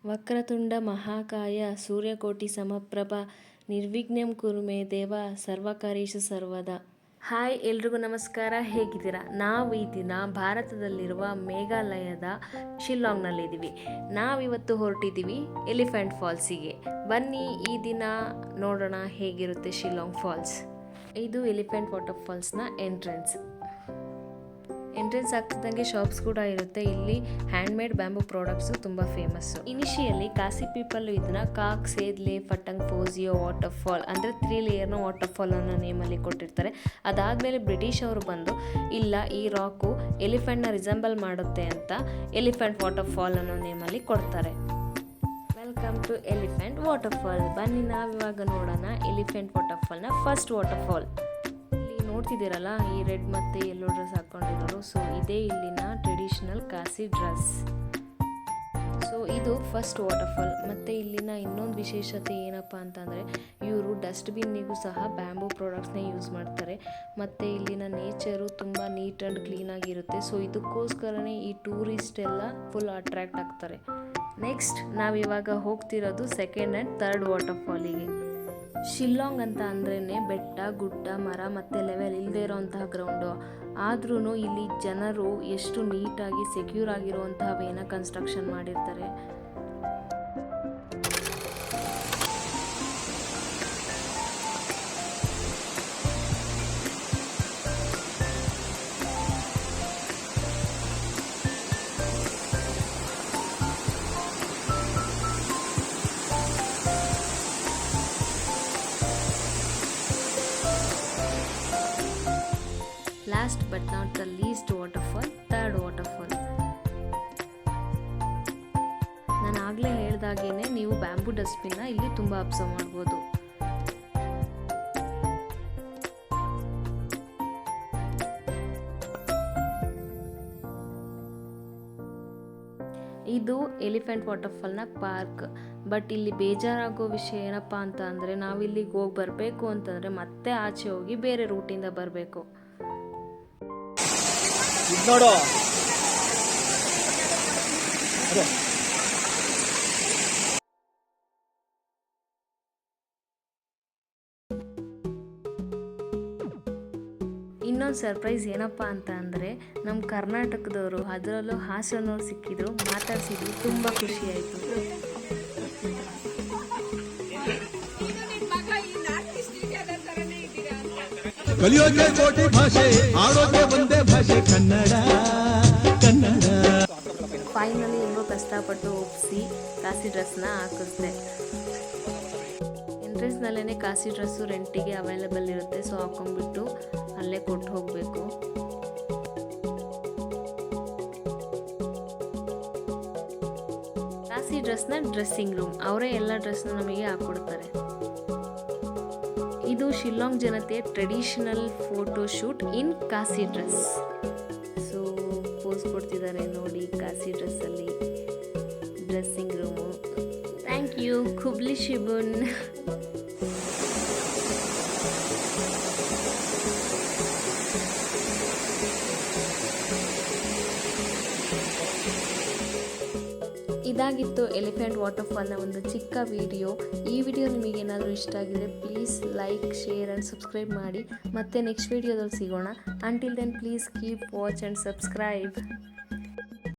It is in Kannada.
ವಕ್ರತುಂಡ ಮಹಾಕಾಯ ಸೂರ್ಯಕೋಟಿ ಸಮಪ್ರಭ ನಿರ್ವಿಘ್ನಂ ಕುರು ಮೇ ದೇವ ಸರ್ವಕಾರ್ಯೇಷು ಸರ್ವದಾ. ಹಾಯ್, ಎಲ್ರಿಗೂ ನಮಸ್ಕಾರ. ಹೇಗಿದ್ದೀರಾ? ನಾವು ಈ ದಿನ ಭಾರತದಲ್ಲಿರುವ ಮೇಘಾಲಯದ ಶಿಲ್ಲಾಂಗ್ನಲ್ಲಿದ್ದೀವಿ. ನಾವಿವತ್ತು ಹೊರಟಿದ್ದೀವಿ ಎಲಿಫೆಂಟ್ ಫಾಲ್ಸಿಗೆ. ಬನ್ನಿ ಈ ದಿನ ನೋಡೋಣ ಹೇಗಿರುತ್ತೆ ಶಿಲ್ಲಾಂಗ್ ಫಾಲ್ಸ್. ಇದು ಎಲಿಫೆಂಟ್ ವಾಟರ್ ಫಾಲ್ಸ್ನ ಎಂಟ್ರೆನ್ಸ್ ಆಗ್ತಿದ್ದಂಗೆ ಶಾಪ್ಸ್ ಕೂಡ ಇರುತ್ತೆ. ಇಲ್ಲಿ ಹ್ಯಾಂಡ್ಮೇಡ್ ಬ್ಯಾಂಬೂ ಪ್ರಾಡಕ್ಟ್ಸು ತುಂಬ ಫೇಮಸ್ಸು. ಇನಿಷಿಯಲಿ ಕಾಸಿ ಪೀಪಲ್ ಇದನ್ನ ಕಾಕ್ ಸೇದ್ಲೆ ಫಟಂಗ್ ಫೋಸಿಯೋ ವಾಟರ್ ಫಾಲ್ ಅಂದರೆ 3 ಲೇಯರ್ನ ವಾಟರ್ ಫಾಲ್ ಅನ್ನೋ ನೇಮಲ್ಲಿ ಕೊಟ್ಟಿರ್ತಾರೆ. ಅದಾದಮೇಲೆ ಬ್ರಿಟಿಷ್ ಅವರು ಬಂದು ಇಲ್ಲ, ಈ ರಾಕು ಎಲಿಫೆಂಟ್ನ ರಿಸೆಂಬಲ್ ಮಾಡುತ್ತೆ ಅಂತ ಎಲಿಫೆಂಟ್ ವಾಟರ್ ಫಾಲ್ ಅನ್ನೋ ನೇಮಲ್ಲಿ ಕೊಡ್ತಾರೆ. Welcome to elephant waterfall. ಬನ್ನಿ ನಾವಿವಾಗ ನೋಡೋಣ ಎಲಿಫೆಂಟ್ ವಾಟರ್ ಫಾಲ್ನ ಫಸ್ಟ್ ವಾಟರ್ ಫಾಲ್. ನೋಡ್ತಿದ್ದೀರಲ್ಲ, ಈ ರೆಡ್ ಮತ್ತು ಯೆಲ್ಲೋ ಡ್ರೆಸ್ ಹಾಕ್ಕೊಂಡಿರೋರು, ಸೊ ಇದೇ ಇಲ್ಲಿನ ಟ್ರೆಡಿಷನಲ್ ಕಾಸಿ ಡ್ರೆಸ್. ಸೊ ಇದು ಫಸ್ಟ್ ವಾಟರ್ ಫಾಲ್. ಮತ್ತು ಇಲ್ಲಿನ ಇನ್ನೊಂದು ವಿಶೇಷತೆ ಏನಪ್ಪ ಅಂತಂದರೆ, ಇವರು ಡಸ್ಟ್ಬಿನ್ನಿಗೂ ಸಹ ಬ್ಯಾಂಬೂ ಪ್ರಾಡಕ್ಟ್ಸ್ನ ಯೂಸ್ ಮಾಡ್ತಾರೆ. ಮತ್ತು ಇಲ್ಲಿನ ನೇಚರು ತುಂಬ ನೀಟ್ ಆ್ಯಂಡ್ ಕ್ಲೀನಾಗಿರುತ್ತೆ. ಸೊ ಇದಕ್ಕೋಸ್ಕರನೇ ಈ ಟೂರಿಸ್ಟ್ ಎಲ್ಲ ಫುಲ್ ಅಟ್ರ್ಯಾಕ್ಟ್ ಆಗ್ತಾರೆ. ನೆಕ್ಸ್ಟ್ ನಾವಿವಾಗ ಹೋಗ್ತಿರೋದು ಸೆಕೆಂಡ್ ಆ್ಯಂಡ್ ಥರ್ಡ್ ವಾಟರ್ ಫಾಲಿಗೆ. ಶಿಲ್ಲಾಂಗ್ ಅಂತ ಅಂದ್ರೇ ಬೆಟ್ಟ, ಗುಡ್ಡ, ಮರ ಮತ್ತು ಲೆವೆಲ್ ಇಲ್ಲದೆ ಇರೋವಂತಹ ಗ್ರೌಂಡು. ಆದ್ರೂ ಇಲ್ಲಿ ಜನರು ಎಷ್ಟು ನೀಟಾಗಿ ಸೆಕ್ಯೂರ್ ಆಗಿರುವಂತಹ ವೇನ ಕನ್ಸ್ಟ್ರಕ್ಷನ್ ಮಾಡಿರ್ತಾರೆ. Last but not the least waterfall, third waterfall. ನಾನು ಆಗಲೇ ಹೇಳ್ದಾಗೇನೆ ನೀವು ಬ್ಯಾಂಬೂ ಡಸ್ಟ್ಬಿನ್ನ ಇಲ್ಲಿ ತುಂಬ ಅಬ್ಸರ್ವ್ ಮಾಡ್ಬೋದು. ಇದು ಎಲಿಫೆಂಟ್ ವಾಟರ್ಫಾಲ್ನ ಪಾರ್ಕ್. ಬಟ್ ಇಲ್ಲಿ ಬೇಜಾರಾಗೋ ವಿಷಯ ಏನಪ್ಪ ಅಂತ ಅಂದರೆ, ನಾವಿಲ್ಲಿಗೆ ಹೋಗಿ ಬರಬೇಕು ಅಂತಂದರೆ ಮತ್ತೆ ಆಚೆ ಹೋಗಿ ಬೇರೆ ರೂಟಿಂದ ಬರಬೇಕು. ನೋಡು, ಇನ್ನೊಂದು ಸರ್ಪ್ರೈಸ್ ಏನಪ್ಪ ಅಂತ ಅಂದರೆ, ನಮ್ಮ ಕರ್ನಾಟಕದವರು, ಅದರಲ್ಲೂ ಹಾಸನವ್ರು ಸಿಕ್ಕಿದ್ರು, ಮಾತಾಡ್ಸಿದ್ರು, ತುಂಬ ಖುಷಿಯಾಯಿತು. ಕಲಿಯೋಕೆ ಕೋಟಿ ಭಾಷೆ, ಆಡೋಕೆ ಒಂದೇ ಭಾಷೆ ಕನ್ನಡ. ಫೈನಲಿ ಹೆಂಗೋ ಕಷ್ಟಪಟ್ಟು ಒಪ್ಪಿಸಿ ಕಾಸಿ ಡ್ರೆಸ್ನ ಹಾಕಿಸ್ದೆ. ಎಂಟ್ರೆನ್ಸ್ನಲ್ಲೇ ಕಾಸಿ ಡ್ರೆಸ್ಸು ರೆಂಟಿಗೆ ಅವೈಲೇಬಲ್ ಇರುತ್ತೆ. ಸೊ ಹಾಕೊಂಡ್ಬಿಟ್ಟು ಅಲ್ಲೇ ಕೊಟ್ಟು ಹೋಗಬೇಕು. ಕಾಸಿ ಡ್ರೆಸ್ನ ಡ್ರೆಸ್ಸಿಂಗ್ ರೂಮ್, ಅವರೇ ಎಲ್ಲ ಡ್ರೆಸ್ನ ನಮಗೆ ಹಾಕ್ಕೊಡ್ತಾರೆ. ಇದು ಶಿಲ್ಲಾಂಗ್ ಜನತೆಯ traditional photo shoot in Khasi dress. So pose ಕೊಡ್ತಿದ್ದಾರೆ ನೋಡಿ ಕಾಸಿ ಡ್ರೆಸ್ಸಲ್ಲಿ. Dressing room. ಥ್ಯಾಂಕ್ ಯು ಖುಬ್ಲಿ ಶಿಬುನ್. ಇದಾಗಿತ್ತು ಎಲಿಫೆಂಟ್ ವಾಟರ್ಫಾಲ್ನ ಒಂದು ಚಿಕ್ಕ ವಿಡಿಯೋ. ಈ ವಿಡಿಯೋ ನಿಮಗೇನಾದರೂ ಇಷ್ಟ ಆಗಿದ್ರೆ please like, share and subscribe ಮಾಡಿ. ಮತ್ತೆ ನೆಕ್ಸ್ಟ್ ವಿಡಿಯೋದಲ್ಲಿ ಸಿಗೋಣ. Until then please keep watch and subscribe.